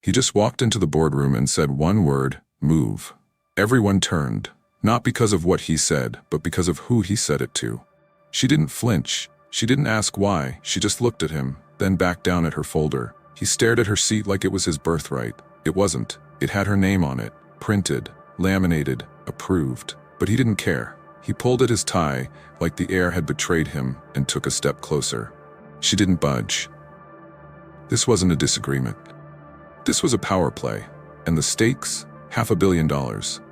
He just walked into the boardroom and said one word, "Move." Everyone turned, not because of what he said, but because of who he said it to. She didn't flinch. She didn't ask why. She just looked at him, then back down at her folder. He stared at her seat like it was his birthright. It wasn't. It had her name on it, printed, laminated, approved. But he didn't care. He pulled at his tie like the air had betrayed him and took a step closer. She didn't budge. This wasn't a disagreement. This was a power play, and the stakes, $500 million,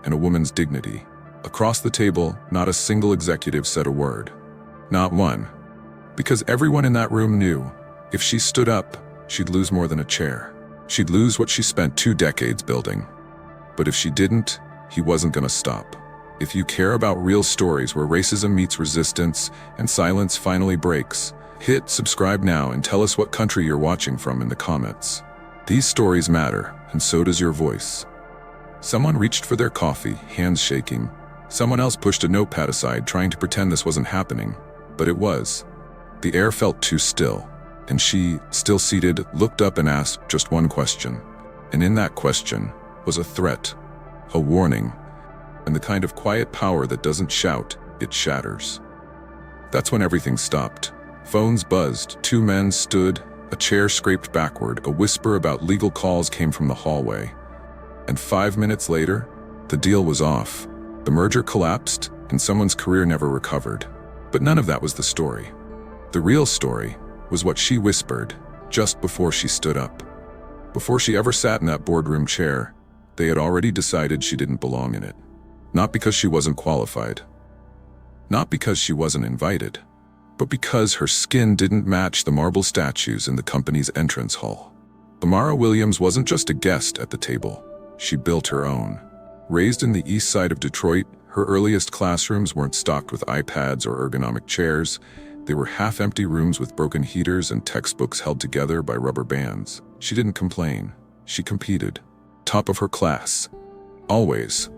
and a woman's dignity. Across the table, not a single executive said a word. Not one. Because everyone in that room knew, if she stood up, she'd lose more than a chair. She'd lose what she spent 2 decades building. But if she didn't, he wasn't gonna stop. If you care about real stories where racism meets resistance and silence finally breaks, hit subscribe now and tell us what country you're watching from in the comments. These stories matter, and so does your voice. Someone reached for their coffee, hands shaking. Someone else pushed a notepad aside, trying to pretend this wasn't happening. But it was. The air felt too still, and she, still seated, looked up and asked just one question. And in that question was a threat, a warning, and the kind of quiet power that doesn't shout, it shatters. That's when everything stopped. Phones buzzed, 2 men stood, a chair scraped backward, a whisper about legal calls came from the hallway. And 5 minutes later, the deal was off. The merger collapsed, and someone's career never recovered. But none of that was the story. The real story was what she whispered just before she stood up. Before she ever sat in that boardroom chair, they had already decided she didn't belong in it. Not because she wasn't qualified. Not because she wasn't invited. But because her skin didn't match the marble statues in the company's entrance hall. Amara Williams wasn't just a guest at the table. She built her own. Raised in the east side of Detroit, her earliest classrooms weren't stocked with iPads or ergonomic chairs. They were half-empty rooms with broken heaters and textbooks held together by rubber bands. She didn't complain. She competed. Top of her class. Always.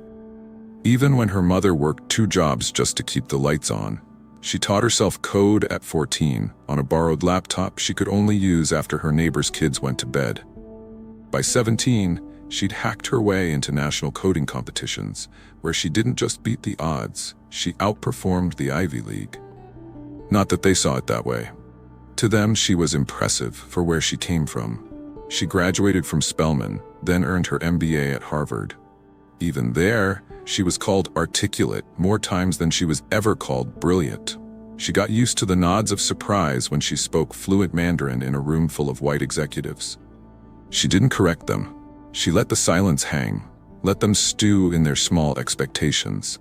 Even when her mother worked 2 jobs just to keep the lights on. She taught herself code at 14 on a borrowed laptop she could only use after her neighbor's kids went to bed. By 17, she'd hacked her way into national coding competitions, where she didn't just beat the odds, she outperformed the Ivy League. Not that they saw it that way. To them, she was impressive for where she came from. She graduated from Spelman, then earned her MBA at Harvard. Even there, she was called articulate more times than she was ever called brilliant. She got used to the nods of surprise when she spoke fluent Mandarin in a room full of white executives. She didn't correct them. She let the silence hang, let them stew in their small expectations.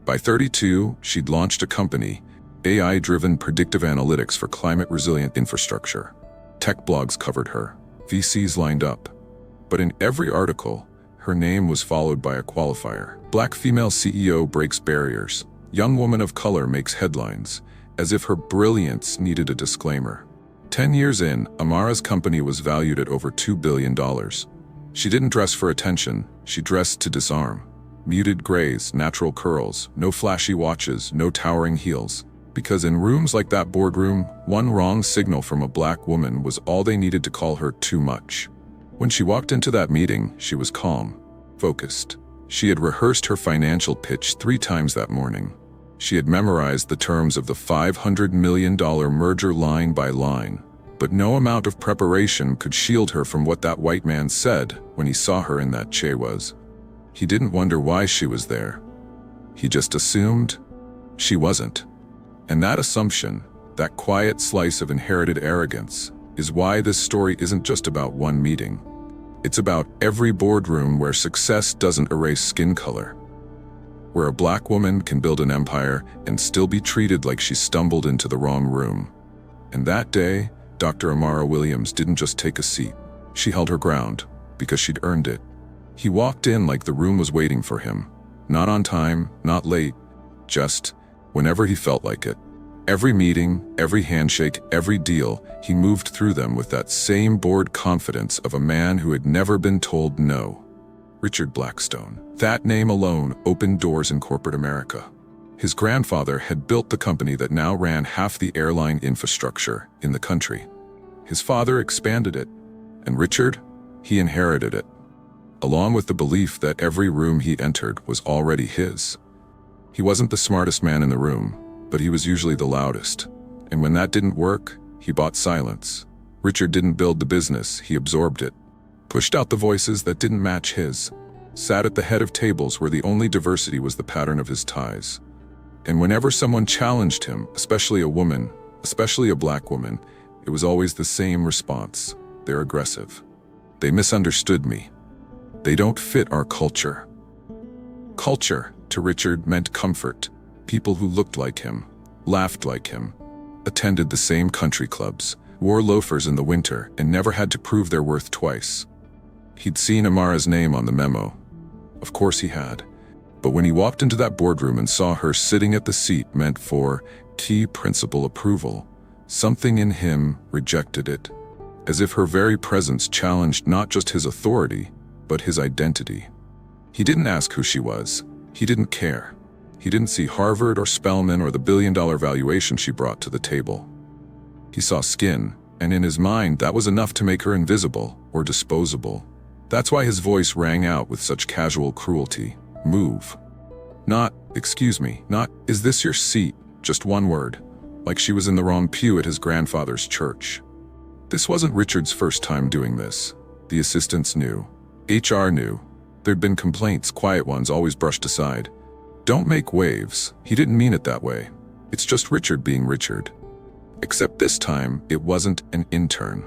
By 32, she'd launched a company, AI-driven predictive analytics for climate-resilient infrastructure. Tech blogs covered her. VCs lined up. But in every article, her name was followed by a qualifier. Black female CEO breaks barriers. Young woman of color makes headlines, as if her brilliance needed a disclaimer. 10 years in, Amara's company was valued at over $2 billion. She didn't dress for attention, she dressed to disarm. Muted grays, natural curls, no flashy watches, no towering heels. Because in rooms like that boardroom, one wrong signal from a black woman was all they needed to call her too much. When she walked into that meeting, she was calm, focused. She had rehearsed her financial pitch 3 times that morning. She had memorized the terms of the $500 million merger line by line. But no amount of preparation could shield her from what that white man said when he saw her in that chair was. He didn't wonder why she was there. He just assumed she wasn't. And that assumption, that quiet slice of inherited arrogance, is why this story isn't just about one meeting. It's about every boardroom where success doesn't erase skin color. Where a black woman can build an empire and still be treated like she stumbled into the wrong room. And that day, Dr. Amara Williams didn't just take a seat. She held her ground, because she'd earned it. He walked in like the room was waiting for him. Not on time, not late, just whenever he felt like it. Every meeting, every handshake, every deal, he moved through them with that same bored confidence of a man who had never been told no. Richard Blackstone. That name alone opened doors in corporate America. His grandfather had built the company that now ran half the airline infrastructure in the country. His father expanded it, and Richard, He inherited it, along with the belief that every room he entered was already his. He wasn't the smartest man in the room, but he was usually the loudest. And when that didn't work, he bought silence. Richard didn't build the business, he absorbed it. Pushed out the voices that didn't match his. Sat at the head of tables where the only diversity was the pattern of his ties. And whenever someone challenged him, especially a woman, especially a black woman, it was always the same response. They're aggressive. They misunderstood me. They don't fit our culture. Culture, to Richard, meant comfort. People who looked like him, laughed like him, attended the same country clubs, wore loafers in the winter, and never had to prove their worth twice. He'd seen Amara's name on the memo. Of course he had. But when he walked into that boardroom and saw her sitting at the seat meant for key principal approval, something in him rejected it, as if her very presence challenged not just his authority, but his identity. He didn't ask who she was. He didn't care. He didn't see Harvard or Spelman or the billion-dollar valuation she brought to the table. He saw skin, and in his mind that was enough to make her invisible or disposable. That's why his voice rang out with such casual cruelty. Move. Not, excuse me, not, is this your seat? Just one word. Like she was in the wrong pew at his grandfather's church. This wasn't Richard's first time doing this. The assistants knew. HR knew. There'd been complaints, quiet ones, always brushed aside. Don't make waves. He didn't mean it that way. It's just Richard being Richard. Except this time, it wasn't an intern.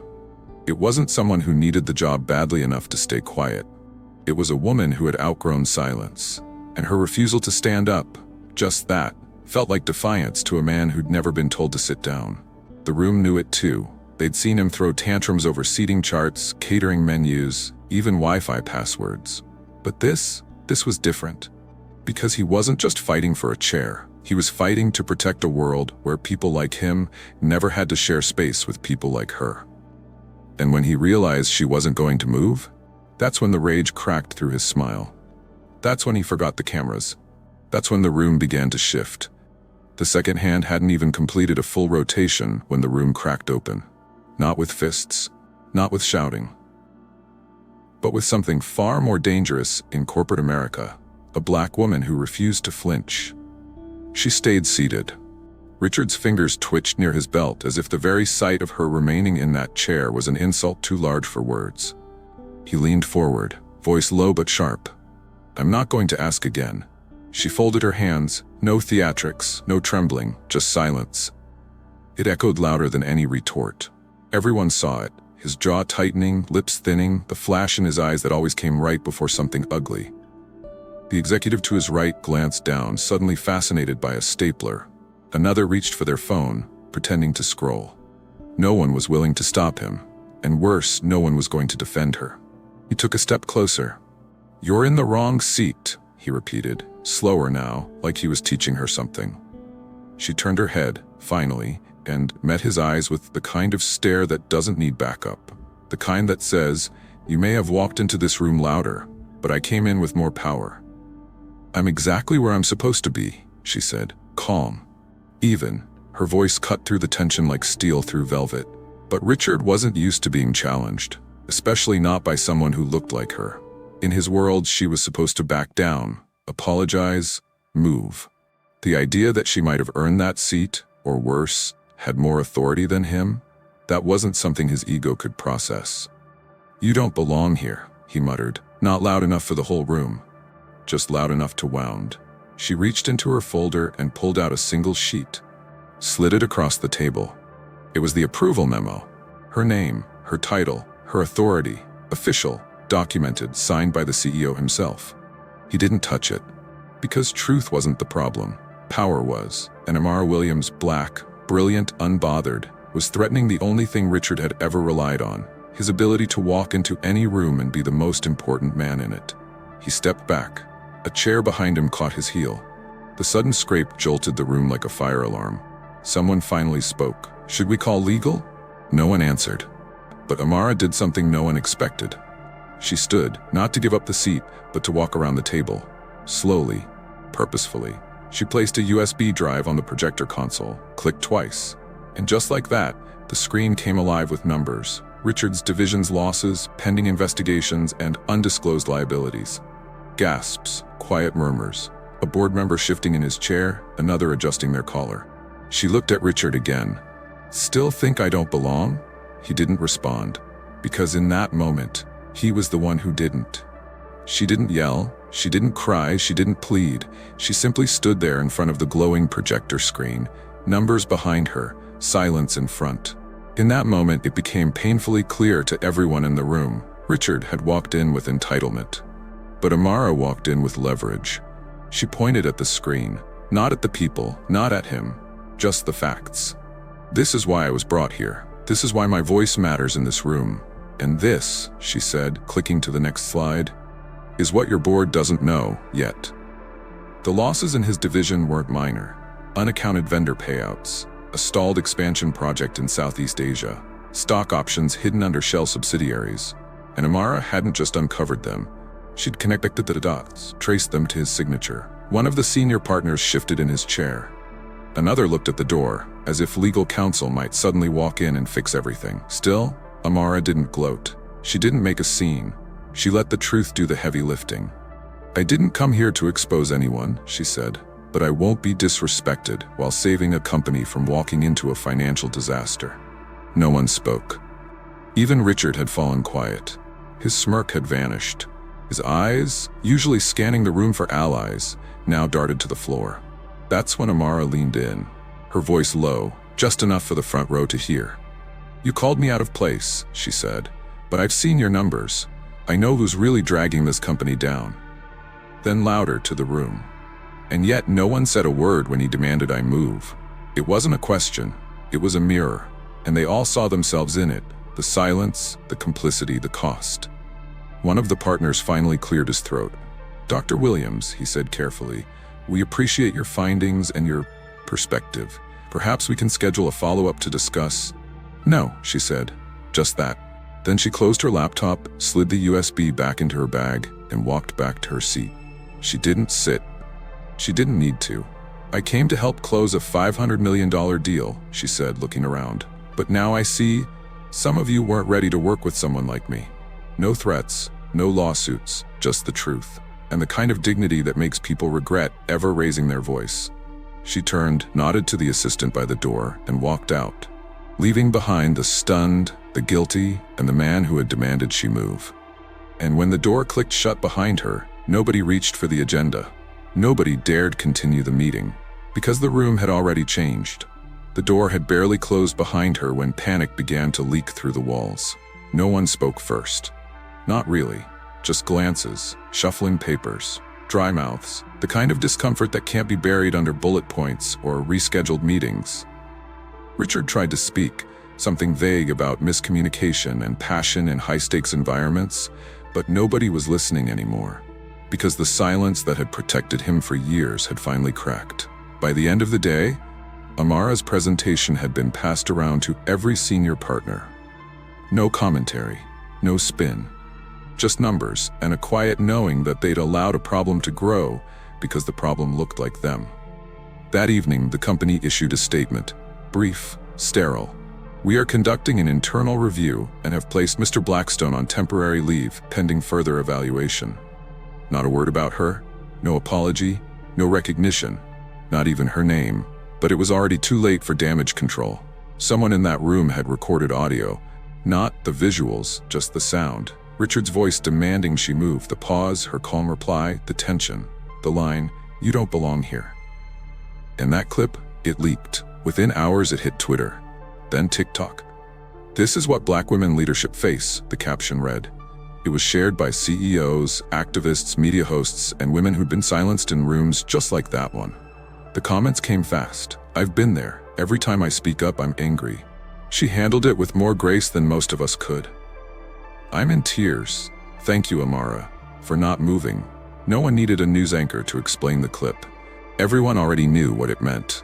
It wasn't someone who needed the job badly enough to stay quiet. It was a woman who had outgrown silence, and her refusal to stand up, just that, felt like defiance to a man who'd never been told to sit down. The room knew it too. They'd seen him throw tantrums over seating charts, catering menus, even Wi-Fi passwords. But this was different. Because he wasn't just fighting for a chair. He was fighting to protect a world where people like him never had to share space with people like her. And when he realized she wasn't going to move, that's when the rage cracked through his smile. That's when he forgot the cameras. That's when the room began to shift. The second hand hadn't even completed a full rotation when the room cracked open. Not with fists, not with shouting, but with something far more dangerous in corporate America, a black woman who refused to flinch. She stayed seated. Richard's fingers twitched near his belt as if the very sight of her remaining in that chair was an insult too large for words. He leaned forward, voice low but sharp. I'm not going to ask again. She folded her hands, no theatrics, no trembling, just silence. It echoed louder than any retort. Everyone saw it, his jaw tightening, lips thinning, the flash in his eyes that always came right before something ugly. The executive to his right glanced down, suddenly fascinated by a stapler. Another reached for their phone, pretending to scroll. No one was willing to stop him, and worse, no one was going to defend her. He took a step closer. You're in the wrong seat, he repeated, slower now, like he was teaching her something. She turned her head, finally, and met his eyes with the kind of stare that doesn't need backup. The kind that says, you may have walked into this room louder, but I came in with more power. I'm exactly where I'm supposed to be, she said, calm. Even, her voice cut through the tension like steel through velvet. But Richard wasn't used to being challenged, especially not by someone who looked like her. In his world, she was supposed to back down, apologize, move. The idea that she might have earned that seat, or worse, had more authority than him, that wasn't something his ego could process. You don't belong here, he muttered, not loud enough for the whole room, just loud enough to wound. She reached into her folder and pulled out a single sheet, slid it across the table. It was the approval memo. Her name, her title, her authority, official, documented, signed by the CEO himself. He didn't touch it, because truth wasn't the problem. Power was, and Amara Williams, black, brilliant, unbothered, was threatening the only thing Richard had ever relied on, his ability to walk into any room and be the most important man in it. He stepped back. A chair behind him caught his heel. The sudden scrape jolted the room like a fire alarm. Someone finally spoke. Should we call legal? No one answered. But Amara did something no one expected. She stood, not to give up the seat, but to walk around the table. Slowly, purposefully. She placed a USB drive on the projector console, clicked twice. And just like that, the screen came alive with numbers. Richard's division's losses, pending investigations, and undisclosed liabilities. Gasps, quiet murmurs. A board member shifting in his chair, another adjusting their collar. She looked at Richard again. "Still think I don't belong?" He didn't respond, because in that moment, he was the one who didn't. She didn't yell, she didn't cry, she didn't plead. She simply stood there in front of the glowing projector screen, numbers behind her, silence in front. In that moment, it became painfully clear to everyone in the room. Richard had walked in with entitlement. But Amara walked in with leverage. She pointed at the screen, not at the people, not at him, just the facts. "This is why I was brought here. This is why my voice matters in this room. And this," she said, clicking to the next slide, "is what your board doesn't know yet." The losses in his division weren't minor. Unaccounted vendor payouts, a stalled expansion project in Southeast Asia, stock options hidden under shell subsidiaries. And Amara hadn't just uncovered them. She'd connected the dots, traced them to his signature. One of the senior partners shifted in his chair. Another looked at the door, as if legal counsel might suddenly walk in and fix everything. Still, Amara didn't gloat. She didn't make a scene. She let the truth do the heavy lifting. "I didn't come here to expose anyone," she said, "but I won't be disrespected while saving a company from walking into a financial disaster." No one spoke. Even Richard had fallen quiet. His smirk had vanished. His eyes, usually scanning the room for allies, now darted to the floor. That's when Amara leaned in, her voice low, just enough for the front row to hear. "You called me out of place," she said, "but I've seen your numbers. I know who's really dragging this company down." Then louder to the room. And yet no one said a word when he demanded I move. It wasn't a question, it was a mirror, and they all saw themselves in it, the silence, the complicity, the cost. One of the partners finally cleared his throat. "Dr. Williams," he said carefully, "we appreciate your findings and your perspective. Perhaps we can schedule a follow-up to discuss." "No," she said, "just that." Then she closed her laptop, slid the USB back into her bag, and walked back to her seat. She didn't sit. She didn't need to. "I came to help close a $500 million deal," she said, looking around. "But now I see, some of you weren't ready to work with someone like me. No threats, no lawsuits, just the truth. And the kind of dignity that makes people regret ever raising their voice." She turned, nodded to the assistant by the door, and walked out, leaving behind the stunned, the guilty, and the man who had demanded she move. And when the door clicked shut behind her, nobody reached for the agenda. Nobody dared continue the meeting, because the room had already changed. The door had barely closed behind her when panic began to leak through the walls. No one spoke first. Not really. Just glances, shuffling papers, dry mouths, the kind of discomfort that can't be buried under bullet points or rescheduled meetings. Richard tried to speak, something vague about miscommunication and passion in high-stakes environments, but nobody was listening anymore, because the silence that had protected him for years had finally cracked. By the end of the day, Amara's presentation had been passed around to every senior partner. No commentary, no spin. Just numbers and a quiet knowing that they'd allowed a problem to grow because the problem looked like them. That evening, the company issued a statement, brief, sterile. "We are conducting an internal review and have placed Mr. Blackstone on temporary leave pending further evaluation." Not a word about her, no apology, no recognition, not even her name. But it was already too late for damage control. Someone in that room had recorded audio, not the visuals, just the sound. Richard's voice demanding she move, the pause, her calm reply, the tension, the line, "You don't belong here." And that clip, it leaked. Within hours it hit Twitter, then TikTok. "This is what Black women leadership face," the caption read. It was shared by CEOs, activists, media hosts, and women who'd been silenced in rooms just like that one. The comments came fast. "I've been there. Every time I speak up, I'm angry." She handled it with more grace than most of us could. "I'm in tears. Thank you, Amara, for not moving." No one needed a news anchor to explain the clip. Everyone already knew what it meant.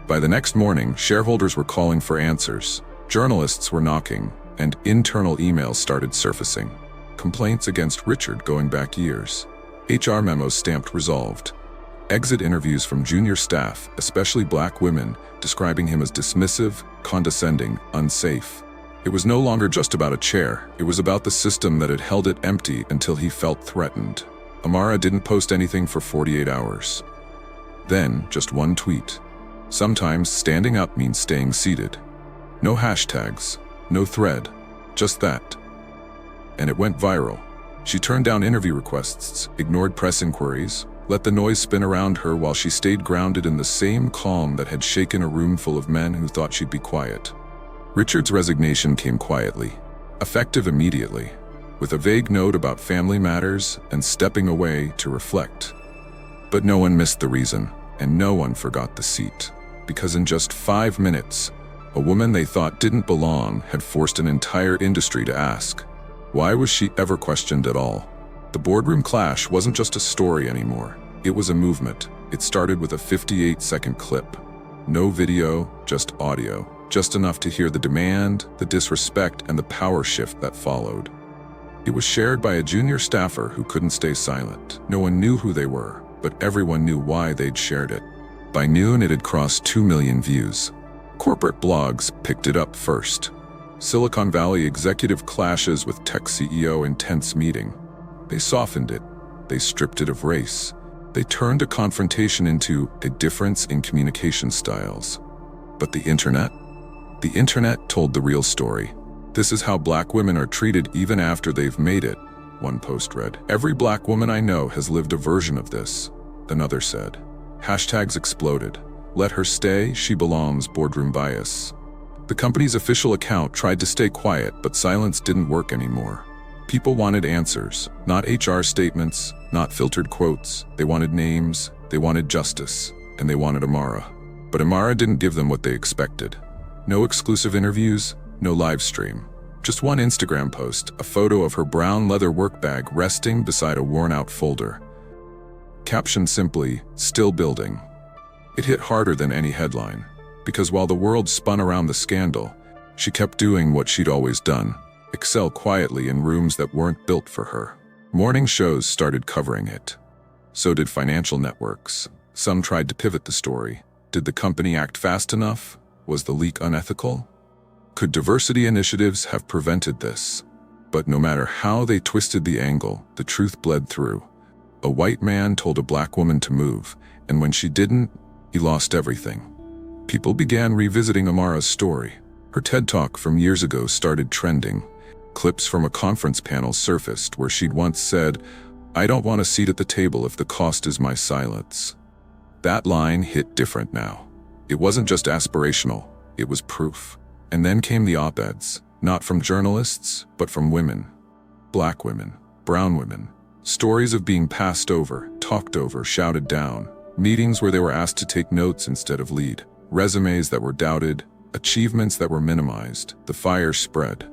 By the next morning, shareholders were calling for answers. Journalists were knocking, and internal emails started surfacing. Complaints against Richard going back years. HR memos stamped resolved. Exit interviews from junior staff, especially Black women, describing him as dismissive, condescending, unsafe. It was no longer just about a chair. It was about the system that had held it empty until he felt threatened. Amara didn't post anything for 48 hours. Then, just one tweet. Sometimes standing up means staying seated. No hashtags, no thread, just that. And it went viral. She turned down interview requests, ignored press inquiries, let the noise spin around her while she stayed grounded in the same calm that had shaken a room full of men who thought she'd be quiet. Richard's resignation came quietly, effective immediately, with a vague note about family matters and stepping away to reflect. But no one missed the reason, and no one forgot the seat. Because in just 5 minutes, a woman they thought didn't belong had forced an entire industry to ask, why was she ever questioned at all? The boardroom clash wasn't just a story anymore. It was a movement. It started with a 58-second clip. No video, just audio. Just enough to hear the demand, the disrespect, and the power shift that followed. It was shared by a junior staffer who couldn't stay silent. No one knew who they were, but everyone knew why they'd shared it. By noon, it had crossed 2 million views. Corporate blogs picked it up first. Silicon Valley executive clashes with tech CEO intense meeting. They softened it. They stripped it of race. They turned a confrontation into a difference in communication styles. But the internet? The internet told the real story. This is how black women are treated even after they've made it, one post read. Every black woman I know has lived a version of this, another said. Hashtags exploded. Let her stay, she belongs, boardroom bias. The company's official account tried to stay quiet, but silence didn't work anymore. People wanted answers, not HR statements, not filtered quotes. They wanted names, they wanted justice, and they wanted Amara. But Amara didn't give them what they expected. No exclusive interviews, no live stream. Just one Instagram post, a photo of her brown leather work bag resting beside a worn-out folder. Captioned simply, "Still building." It hit harder than any headline, because while the world spun around the scandal, she kept doing what she'd always done, excel quietly in rooms that weren't built for her. Morning shows started covering it. So did financial networks. Some tried to pivot the story. Did the company act fast enough? Was the leak unethical? Could diversity initiatives have prevented this? But no matter how they twisted the angle, the truth bled through. A white man told a black woman to move, and when she didn't, he lost everything. People began revisiting Amara's story. Her TED Talk from years ago started trending. Clips from a conference panel surfaced where she'd once said, "I don't want a seat at the table if the cost is my silence." That line hit different now. It wasn't just aspirational, it was proof. And then came the op-eds, not from journalists, but from women. Black women, brown women. Stories of being passed over, talked over, shouted down. Meetings where they were asked to take notes instead of lead. Resumes that were doubted, achievements that were minimized. The fire spread.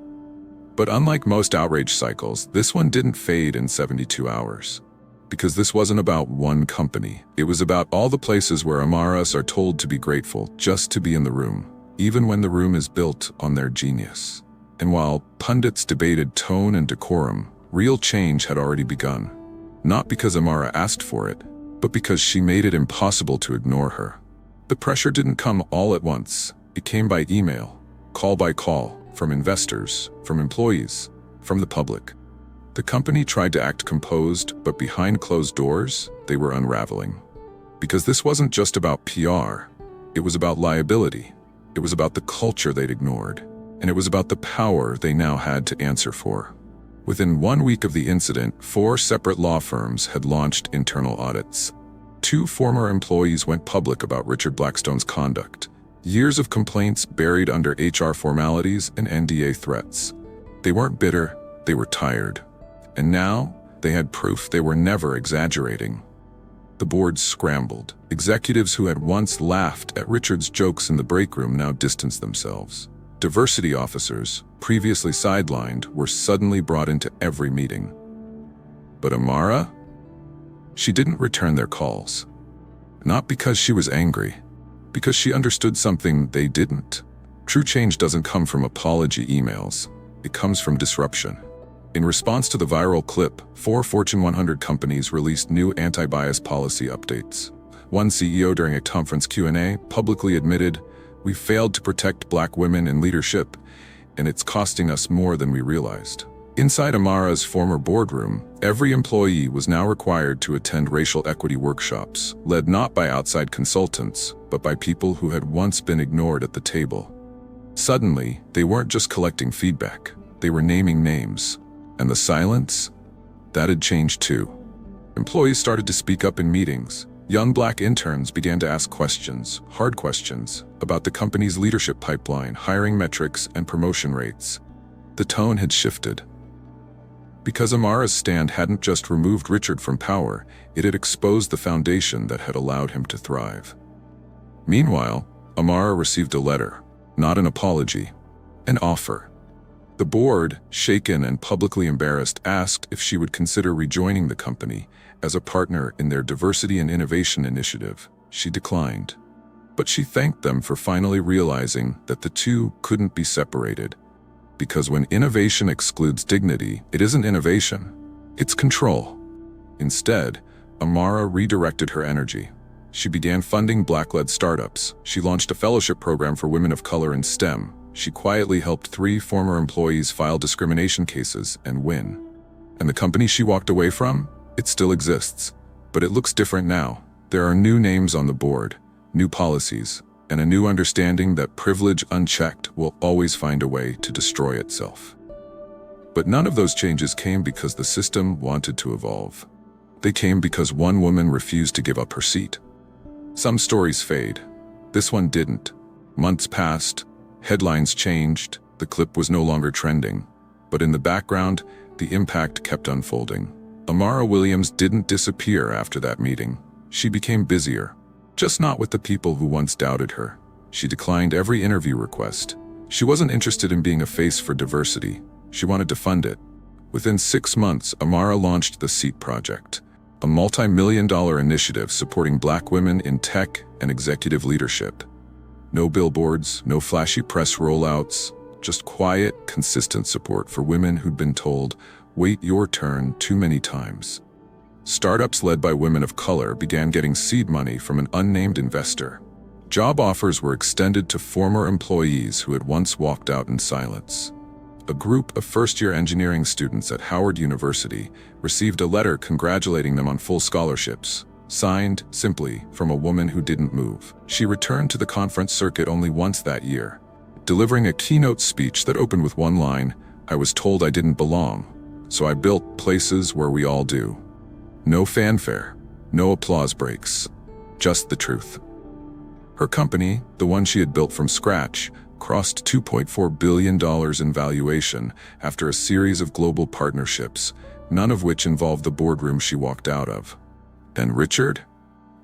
But unlike most outrage cycles, this one didn't fade in 72 hours. Because this wasn't about one company. It was about all the places where Amaras are told to be grateful just to be in the room, even when the room is built on their genius. And while pundits debated tone and decorum, real change had already begun. Not because Amara asked for it, but because she made it impossible to ignore her. The pressure didn't come all at once. It came by email, call by call, from investors, from employees, from the public. The company tried to act composed, but behind closed doors, they were unraveling. Because this wasn't just about PR, it was about liability. It was about the culture they'd ignored, and it was about the power they now had to answer for. Within 1 week of the incident, 4 separate law firms had launched internal audits. 2 former employees went public about Richard Blackstone's conduct. Years of complaints buried under HR formalities and NDA threats. They weren't bitter, they were tired. And now, they had proof they were never exaggerating. The board scrambled. Executives who had once laughed at Richard's jokes in the break room now distanced themselves. Diversity officers, previously sidelined, were suddenly brought into every meeting. But Amara? She didn't return their calls. Not because she was angry, because she understood something they didn't. True change doesn't come from apology emails. It comes from disruption. In response to the viral clip, 4 Fortune 100 companies released new anti-bias policy updates. One CEO during a conference Q&A publicly admitted, "We failed to protect black women in leadership. and it's costing us more than we realized. Inside Amara's former boardroom, every employee was now required to attend racial equity workshops, led not by outside consultants, but by people who had once been ignored at the table. Suddenly, they weren't just collecting feedback, they were naming names. And the silence? That had changed too. Employees started to speak up in meetings. Young black interns began to ask questions, hard questions, about the company's leadership pipeline, hiring metrics, and promotion rates. The tone had shifted. Because Amara's stand hadn't just removed Richard from power, it had exposed the foundation that had allowed him to thrive. Meanwhile, Amara received a letter, not an apology, an offer. The board, shaken and publicly embarrassed, asked if she would consider rejoining the company as a partner in their diversity and innovation initiative. She declined. But she thanked them for finally realizing that the two couldn't be separated. Because when innovation excludes dignity, it isn't innovation, it's control. Instead, Amara redirected her energy. She began funding Black-led startups. She launched a fellowship program for women of color in STEM. She quietly helped 3 former employees file discrimination cases and win. And the company she walked away from? It still exists, but it looks different now. There are new names on the board, new policies, and a new understanding that privilege unchecked will always find a way to destroy itself. But none of those changes came because the system wanted to evolve. They came because one woman refused to give up her seat. Some stories fade. This one didn't. Months passed, headlines changed, the clip was no longer trending. But in the background, the impact kept unfolding. Amara Williams didn't disappear after that meeting. She became busier. Just not with the people who once doubted her. She declined every interview request. She wasn't interested in being a face for diversity. She wanted to fund it. Within 6 months, Amara launched the Seat Project, a multi-million-dollar initiative supporting Black women in tech and executive leadership. No billboards, no flashy press rollouts, just quiet, consistent support for women who'd been told, "Wait your turn," too many times. Startups led by women of color began getting seed money from an unnamed investor. Job offers were extended to former employees who had once walked out in silence. A group of first-year engineering students at Howard University received a letter congratulating them on full scholarships, signed, simply, from a woman who didn't move. She returned to the conference circuit only once that year, delivering a keynote speech that opened with one line, "I was told I didn't belong, so I built places where we all do." No fanfare, no applause breaks, just the truth. Her company, the one she had built from scratch, crossed $2.4 billion in valuation after a series of global partnerships, none of which involved the boardroom she walked out of. And Richard?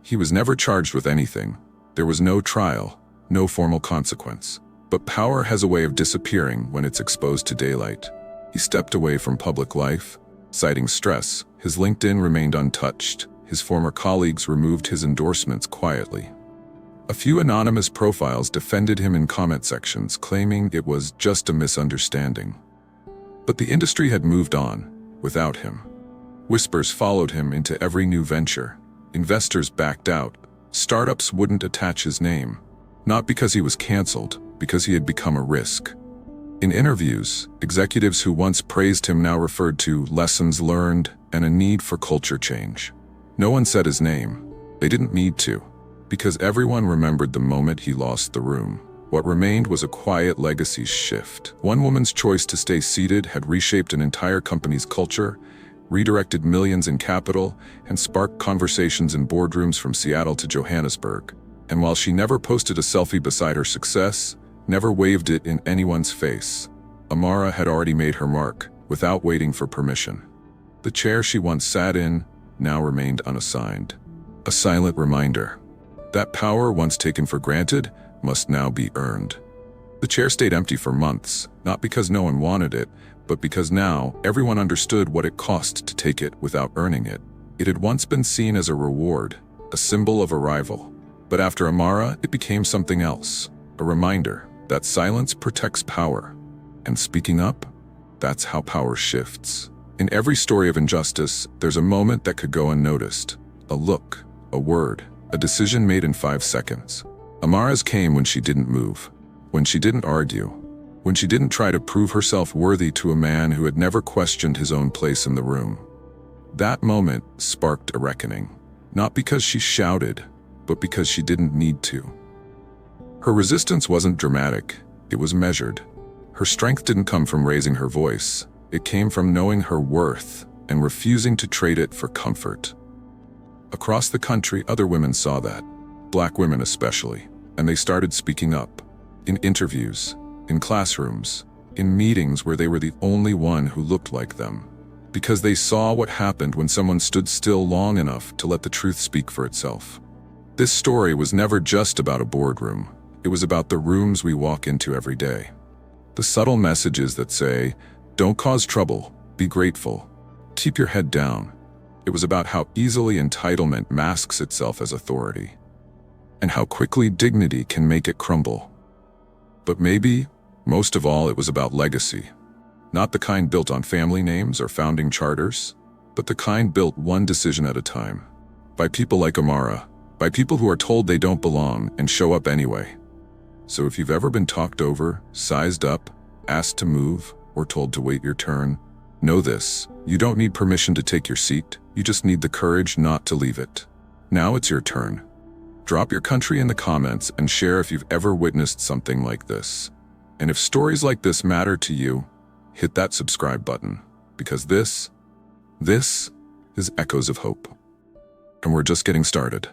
He was never charged with anything. There was no trial, no formal consequence. But power has a way of disappearing when it's exposed to daylight. He stepped away from public life, citing stress. His LinkedIn remained untouched. His former colleagues removed his endorsements quietly. A few anonymous profiles defended him in comment sections, claiming it was just a misunderstanding. But the industry had moved on, without him. Whispers followed him into every new venture. Investors backed out. Startups wouldn't attach his name. Not because he was canceled, because he had become a risk. In interviews, executives who once praised him now referred to lessons learned and a need for culture change. No one said his name. They didn't need to, because everyone remembered the moment he lost the room. What remained was a quiet legacy shift. One woman's choice to stay seated had reshaped an entire company's culture, redirected millions in capital, and sparked conversations in boardrooms from Seattle to Johannesburg. And while she never posted a selfie beside her success, never waved it in anyone's face, Amara had already made her mark, without waiting for permission. The chair she once sat in now remained unassigned. A silent reminder that power once taken for granted must now be earned. The chair stayed empty for months, not because no one wanted it, but because now everyone understood what it cost to take it without earning it. It had once been seen as a reward, a symbol of arrival. But after Amara, it became something else, a reminder that silence protects power. And speaking up, that's how power shifts. In every story of injustice, there's a moment that could go unnoticed. A look, a word, a decision made in 5 seconds. Amara's came when she didn't move, when she didn't argue, when she didn't try to prove herself worthy to a man who had never questioned his own place in the room. That moment sparked a reckoning, not because she shouted, but because she didn't need to. Her resistance wasn't dramatic, it was measured. Her strength didn't come from raising her voice, it came from knowing her worth and refusing to trade it for comfort. Across the country, other women saw that, Black women especially, and they started speaking up, in interviews, in classrooms, in meetings where they were the only one who looked like them, because they saw what happened when someone stood still long enough to let the truth speak for itself. This story was never just about a boardroom, it was about the rooms we walk into every day. The subtle messages that say, don't cause trouble, be grateful, keep your head down. It was about how easily entitlement masks itself as authority, and how quickly dignity can make it crumble. But maybe, most of all, it was about legacy. Not the kind built on family names or founding charters, but the kind built one decision at a time. By people like Amara, by people who are told they don't belong and show up anyway. So if you've ever been talked over, sized up, asked to move, or told to wait your turn, know this: you don't need permission to take your seat, you just need the courage not to leave it. Now it's your turn. Drop your country in the comments and share if you've ever witnessed something like this. And if stories like this matter to you, hit that subscribe button, because this is Echoes of Hope. And we're just getting started.